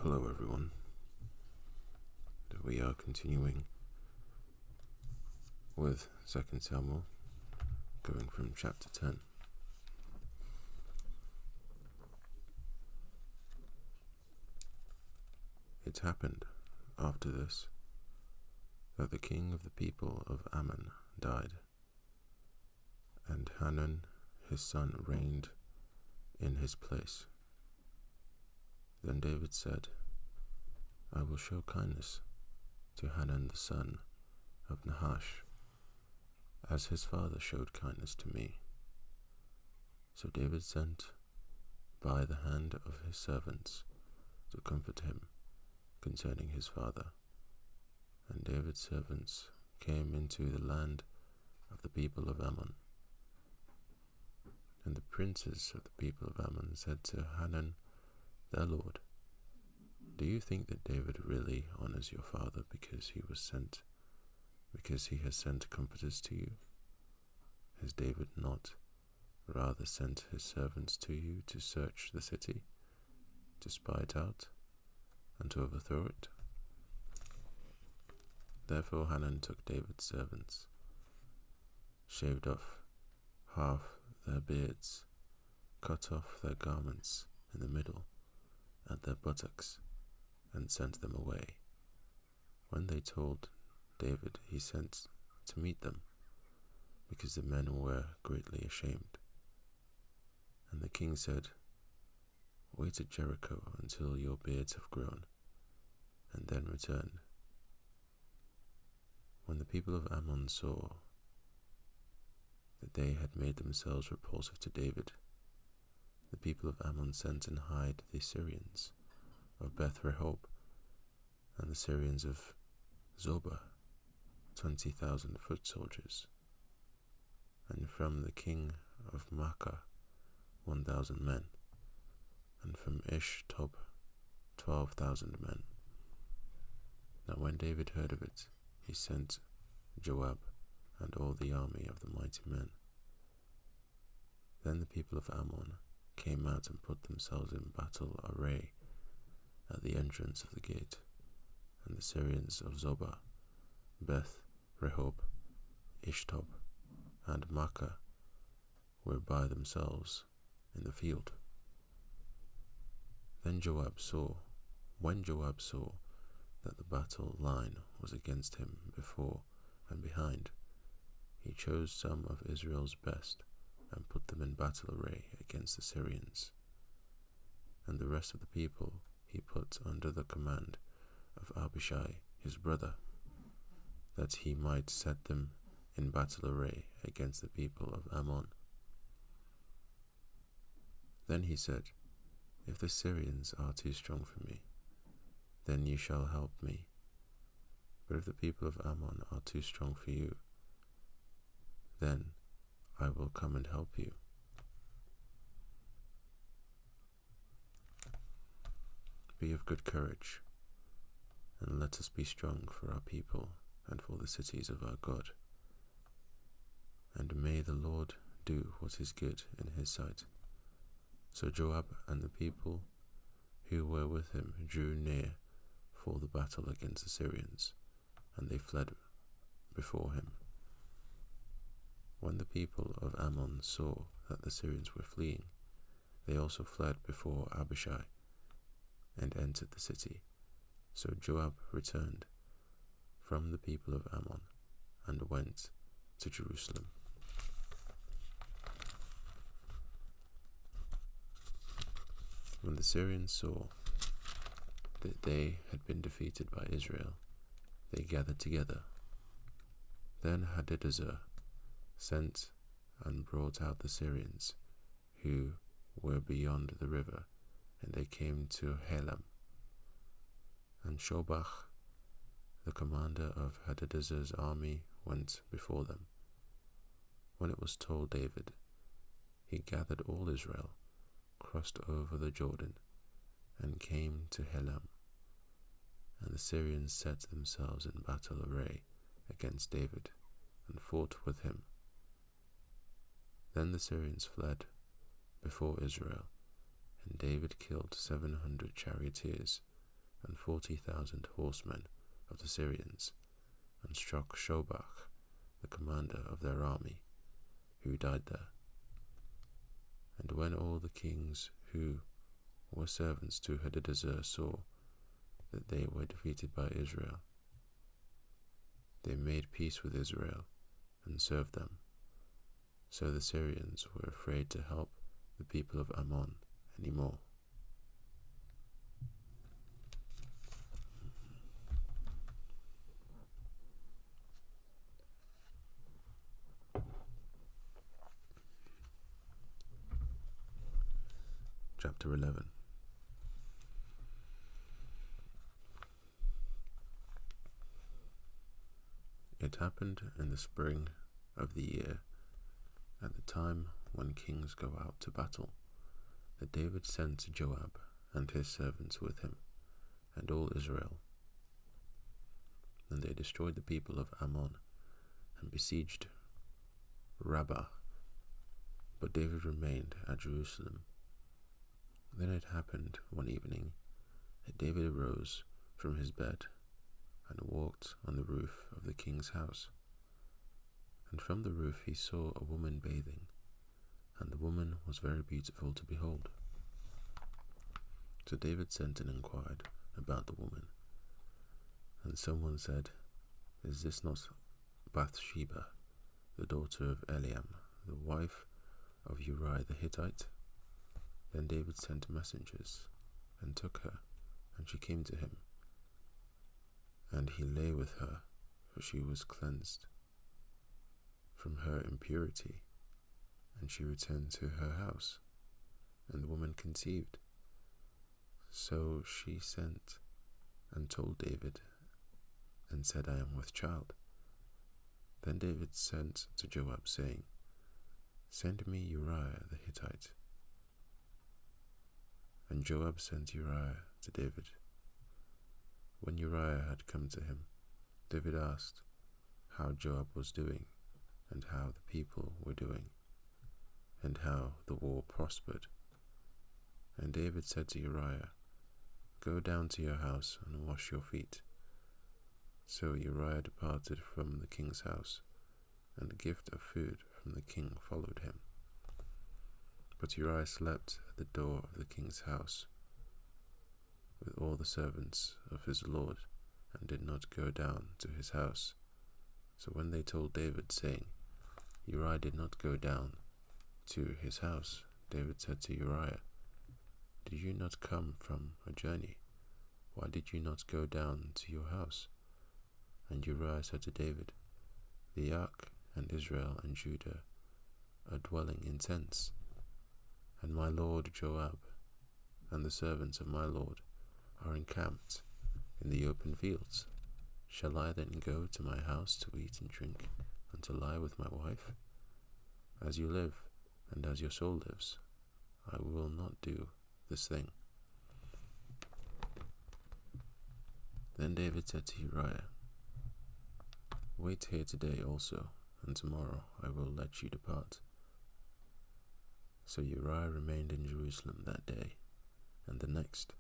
Hello everyone. We are continuing with 2nd Samuel, going from chapter 10. It happened after this that the king of the people of Ammon died, and Hanun his son reigned in his place. Then David said, I will show kindness to Hanun the son of Nahash, as his father showed kindness to me. So David sent by the hand of his servants to comfort him concerning his father. And David's servants came into the land of the people of Ammon. And the princes of the people of Ammon said to Hanun, their lord, do you think that David really honors your father because he has sent comforters to you? Has David not rather sent his servants to you to search the city, to spy it out, and to overthrow it? Therefore Hanun took David's servants, shaved off half their beards, cut off their garments in the middle at their buttocks, and sent them away. When they told David, he sent to meet them, because the men were greatly ashamed. And the king said, wait at Jericho until your beards have grown, and then return. When the people of Ammon saw that they had made themselves repulsive to David, the people of Ammon sent and hired the Syrians of Beth Rehob and the Syrians of Zobah, 20,000 foot soldiers, and from the king of Makkah 1,000 men, and from Ish-Tob 12,000 men. Now when David heard of it, he sent Joab and all the army of the mighty men. Then the people of Ammon came out and put themselves in battle array at the entrance of the gate, and the Syrians of Zobah, Beth Rehob, Ish-Tob, and Makkah were by themselves in the field. When Joab saw that the battle line was against him before and behind, he chose some of Israel's best and put them in battle array against the Syrians. And the rest of the people he put under the command of Abishai his brother, that he might set them in battle array against the people of Ammon. Then he said, if the Syrians are too strong for me, then you shall help me. But if the people of Ammon are too strong for you, then I will come and help you. Be of good courage, and let us be strong for our people and for the cities of our God. And may the Lord do what is good in his sight. So Joab and the people who were with him drew near for the battle against the Syrians, and they fled before him. When the people of Ammon saw that the Syrians were fleeing, they also fled before Abishai and entered the city. So Joab returned from the people of Ammon and went to Jerusalem. When the Syrians saw that they had been defeated by Israel, they gathered together. Then Hadadezer sent and brought out the Syrians who were beyond the river, and they came to Helam. And Shobach, the commander of Hadadezer's army, went before them. When it was told David, he gathered all Israel, crossed over the Jordan, and came to Helam. And the Syrians set themselves in battle array against David, and fought with him. Then the Syrians fled before Israel, and David killed 700 charioteers and 40,000 horsemen of the Syrians, and struck Shobach, the commander of their army, who died there. And when all the kings who were servants to Hadadezer saw that they were defeated by Israel, they made peace with Israel and served them. So the Syrians were afraid to help the people of Ammon any more. Chapter 11. It happened in the spring of the year, at the time when kings go out to battle, that David sent Joab and his servants with him, and all Israel. And they destroyed the people of Ammon, and besieged Rabbah. But David remained at Jerusalem. Then it happened one evening that David arose from his bed and walked on the roof of the king's house. And from the roof he saw a woman bathing, and the woman was very beautiful to behold. So David sent and inquired about the woman. And someone said, "Is this not Bathsheba, the daughter of Eliam, the wife of Uriah the Hittite?" Then David sent messengers, and took her, and she came to him. And he lay with her, for she was cleansed from her impurity, and she returned to her house, and the woman conceived. So she sent and told David, and said, "I am with child." Then David sent to Joab, saying, "Send me Uriah the Hittite." And Joab sent Uriah to David. When Uriah had come to him, David asked how Joab was doing, and how the people were doing, and how the war prospered. And David said to Uriah, "Go down to your house and wash your feet." So Uriah departed from the king's house, and a gift of food from the king followed him. But Uriah slept at the door of the king's house with all the servants of his lord, and did not go down to his house. So when they told David, saying, "Uriah did not go down to his house," David said to Uriah, "Did you not come from a journey? Why did you not go down to your house?" And Uriah said to David, "The ark and Israel and Judah are dwelling in tents, and my lord Joab and the servants of my lord are encamped in the open fields. Shall I then go to my house to eat and drink, and to lie with my wife? As you live, and as your soul lives, I will not do this thing." Then David said to Uriah, "Wait here today also, and tomorrow I will let you depart." So Uriah remained in Jerusalem that day and the next.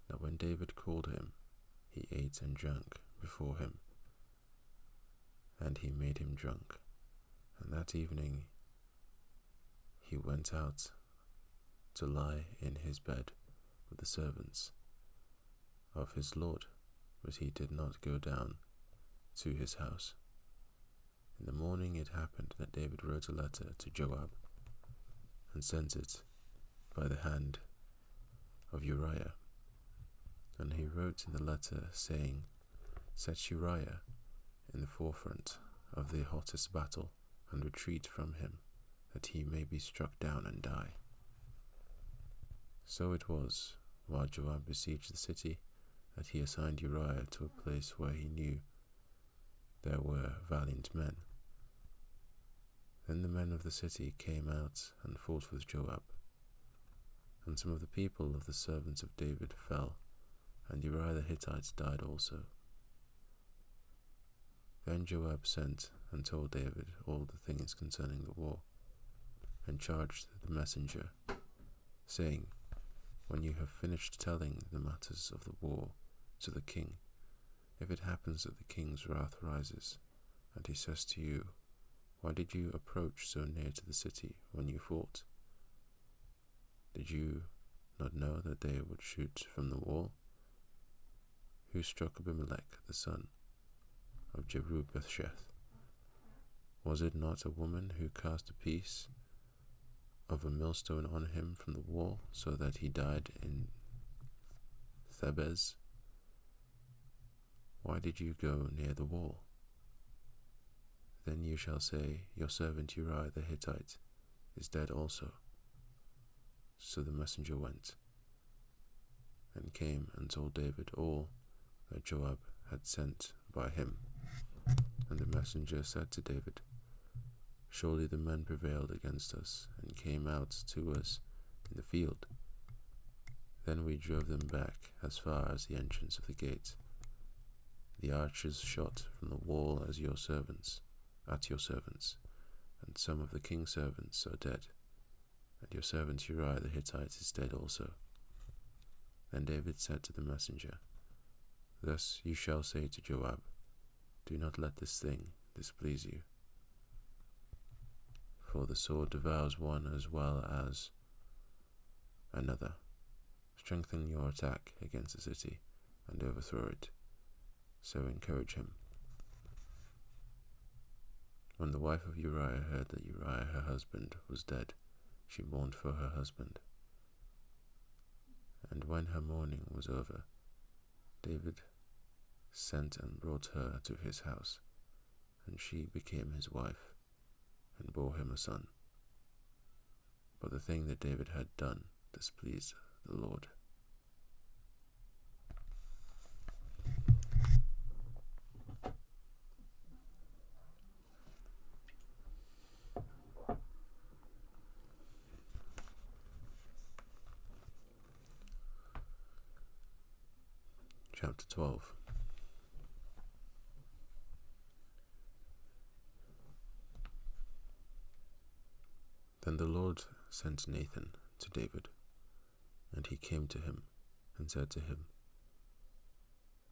Now when David called him, he ate and drank before him, and he made him drunk. And that evening he went out to lie in his bed with the servants of his lord, but he did not go down to his house. In the morning it happened that David wrote a letter to Joab, and sent it by the hand of Uriah. And he wrote in the letter, saying, "Set Uriah in the forefront of the hottest battle, and retreat from him, that he may be struck down and die." So it was, while Joab besieged the city, that he assigned Uriah to a place where he knew there were valiant men. Then the men of the city came out and fought with Joab, and some of the people of the servants of David fell, and Uriah the Hittite died also. Then Joab sent and told David all the things concerning the war, and charged the messenger, saying, when you have finished telling the matters of the war to the king, if it happens that the king's wrath rises, and he says to you, why did you approach so near to the city when you fought? Did you not know that they would shoot from the wall? Who struck Abimelech the son of Jerubbaal? Was it not a woman who cast a piece of a millstone on him from the wall, so that he died in Thebez? Why did you go near the wall? Then you shall say, your servant Uriah the Hittite is dead also. So the messenger went, and came and told David all that Joab had sent by him. And the messenger said to David, surely the men prevailed against us, and came out to us in the field. Then we drove them back as far as the entrance of the gate. The archers shot from the wall at your servants, and some of the king's servants are dead, and your servant Uriah the Hittite is dead also. Then David said to the messenger, thus you shall say to Joab, do not let this thing displease you, for the sword devours one as well as another. Strengthen your attack against the city, and overthrow it, so encourage him. When the wife of Uriah heard that Uriah her husband was dead, she mourned for her husband. And when her mourning was over, David sent and brought her to his house, and she became his wife, and bore him a son. But the thing that David had done displeased the Lord. Chapter 12. Then the Lord sent Nathan to David, and he came to him and said to him,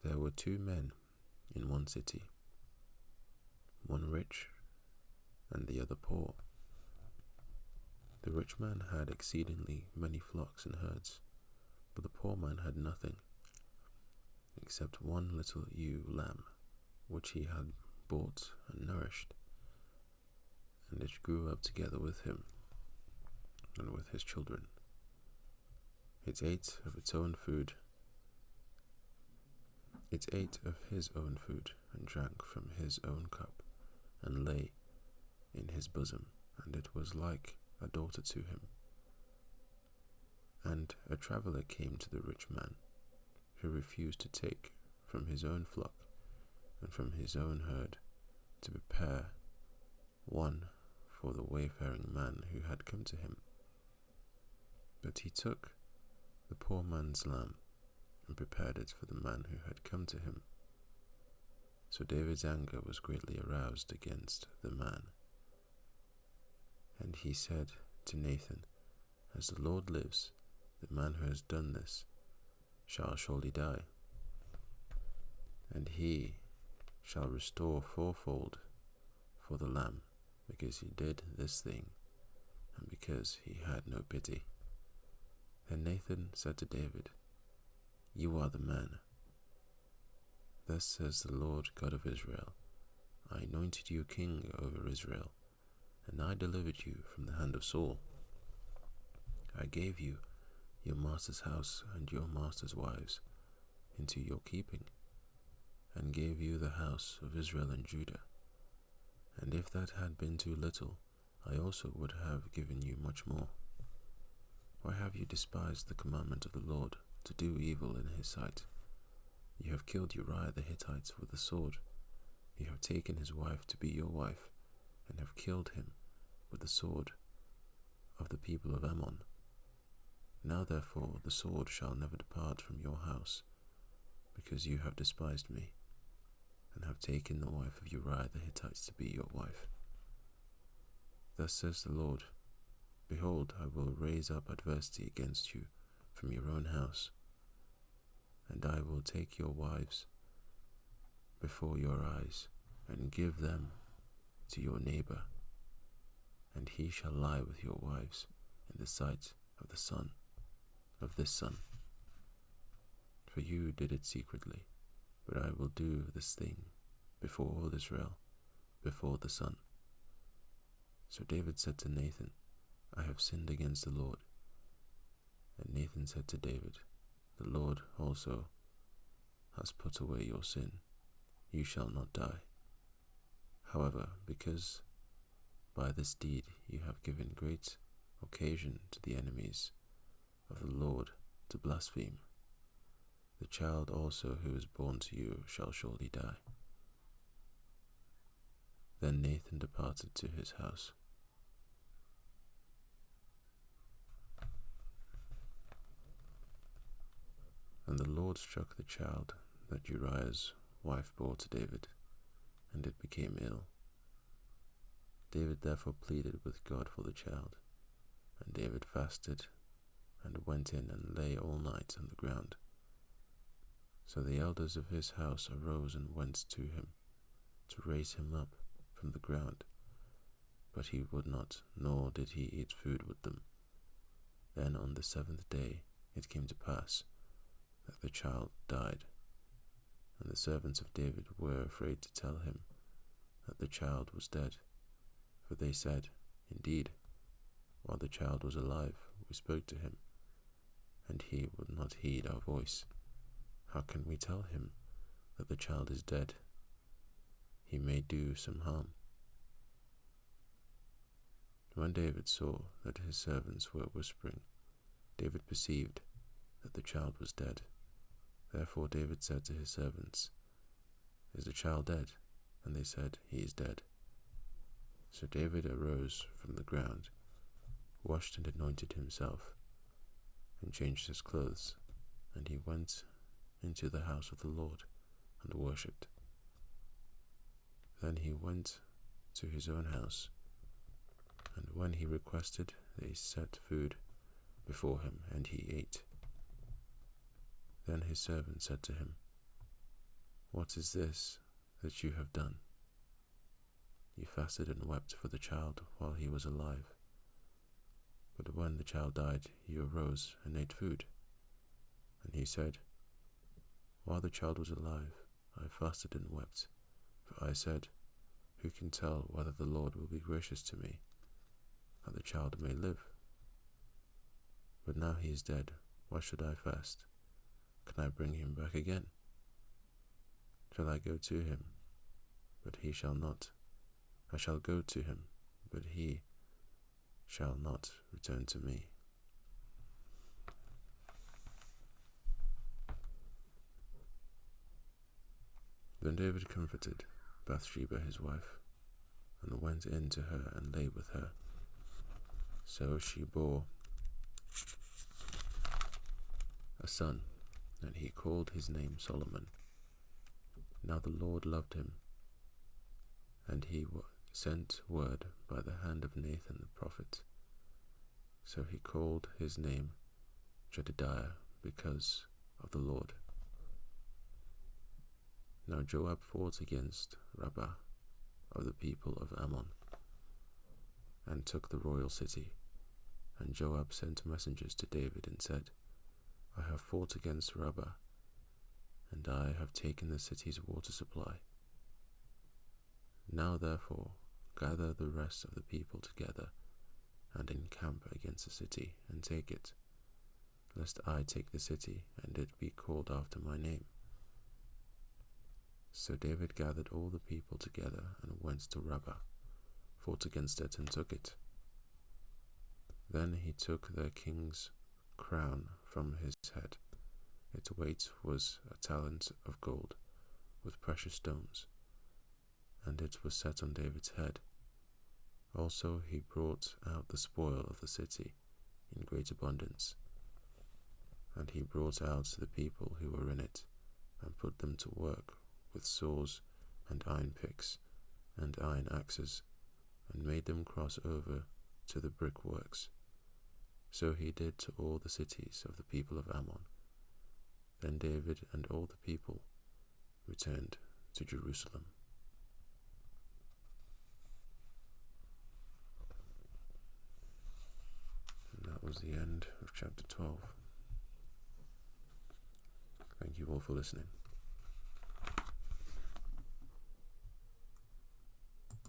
there were 2 men in one city, one rich and the other poor. The rich man had exceedingly many flocks and herds, but the poor man had nothing except one little ewe lamb, which he had bought and nourished, and it grew up together with him and with his children. It ate of its own food. It ate of his own food, and drank from his own cup, and lay in his bosom, and it was like a daughter to him. And a traveller came to the rich man, who refused to take from his own flock and from his own herd to prepare one for the wayfaring man who had come to him. But he took the poor man's lamb and prepared it for the man who had come to him. So David's anger was greatly aroused against the man. And he said to Nathan, as the Lord lives, the man who has done this shall surely die, and he shall restore 4-fold for the lamb, because he did this thing, and because he had no pity. Then Nathan said to David, you are the man. Thus says the Lord God of Israel, I anointed you king over Israel, and I delivered you from the hand of Saul. I gave you your master's house and your master's wives into your keeping, and gave you the house of Israel and Judah. And if that had been too little, I also would have given you much more. Why have you despised the commandment of the Lord, to do evil in his sight? You have killed Uriah the Hittite with the sword. You have taken his wife to be your wife, and have killed him with the sword of the people of Ammon. Now therefore the sword shall never depart from your house, because you have despised me, and have taken the wife of Uriah the Hittite to be your wife. Thus says the Lord, behold, I will raise up adversity against you from your own house, and I will take your wives before your eyes, and give them to your neighbor, and he shall lie with your wives in the sight of this son. For you did it secretly, but I will do this thing before all Israel, before the sun. So David said to Nathan, I have sinned against the Lord. And Nathan said to David, the Lord also has put away your sin. You shall not die. However, because by this deed you have given great occasion to the enemies of the Lord to blaspheme, the child also who is born to you shall surely die. Then Nathan departed to his house. And the Lord struck the child that Uriah's wife bore to David, and it became ill. David therefore pleaded with God for the child, and David fasted and went in and lay all night on the ground. So the elders of his house arose and went to him to raise him up from the ground, but he would not, nor did he eat food with them. Then on the 7th day it came to pass that the child died, and the servants of David were afraid to tell him that the child was dead, for they said, Indeed, while the child was alive, we spoke to him, and he would not heed our voice. How can we tell him that the child is dead? He may do some harm. When David saw that his servants were whispering, David perceived that the child was dead. Therefore David said to his servants, Is the child dead? And they said, He is dead. So David arose from the ground, washed and anointed himself, and changed his clothes, and he went into the house of the Lord and worshipped. Then he went to his own house, and when he requested, they set food before him, and he ate. Then his servant said to him, What is this that you have done? You fasted and wept for the child while he was alive. But when the child died, you arose and ate food. And he said, While the child was alive, I fasted and wept, for I said, Who can tell whether the Lord will be gracious to me, that the child may live? But now he is dead, why should I fast? Can I bring him back again? Shall I go to him? But he shall not. I shall go to him, but he shall not return to me. Then David comforted Bathsheba his wife, and went in to her and lay with her. So she bore a son, and he called his name Solomon. Now the Lord loved him, and he sent word by the hand of Nathan the prophet. So he called his name Jedidiah, because of the Lord. Now Joab fought against Rabbah of the people of Ammon, and took the royal city. And Joab sent messengers to David and said, I have fought against Rabbah, and I have taken the city's water supply. Now therefore gather the rest of the people together, and encamp against the city, and take it, lest I take the city, and it be called after my name. So David gathered all the people together, and went to Rabbah, fought against it, and took it. Then he took the king's crown from his head. Its weight was a talent of gold, with precious stones, and it was set on David's head. Also he brought out the spoil of the city in great abundance, and he brought out the people who were in it, and put them to work with saws and iron picks and iron axes, and made them cross over to the brickworks. So he did to all the cities of the people of Ammon. Then David and all the people returned to Jerusalem. And that was the end of chapter 12. Thank you all for listening.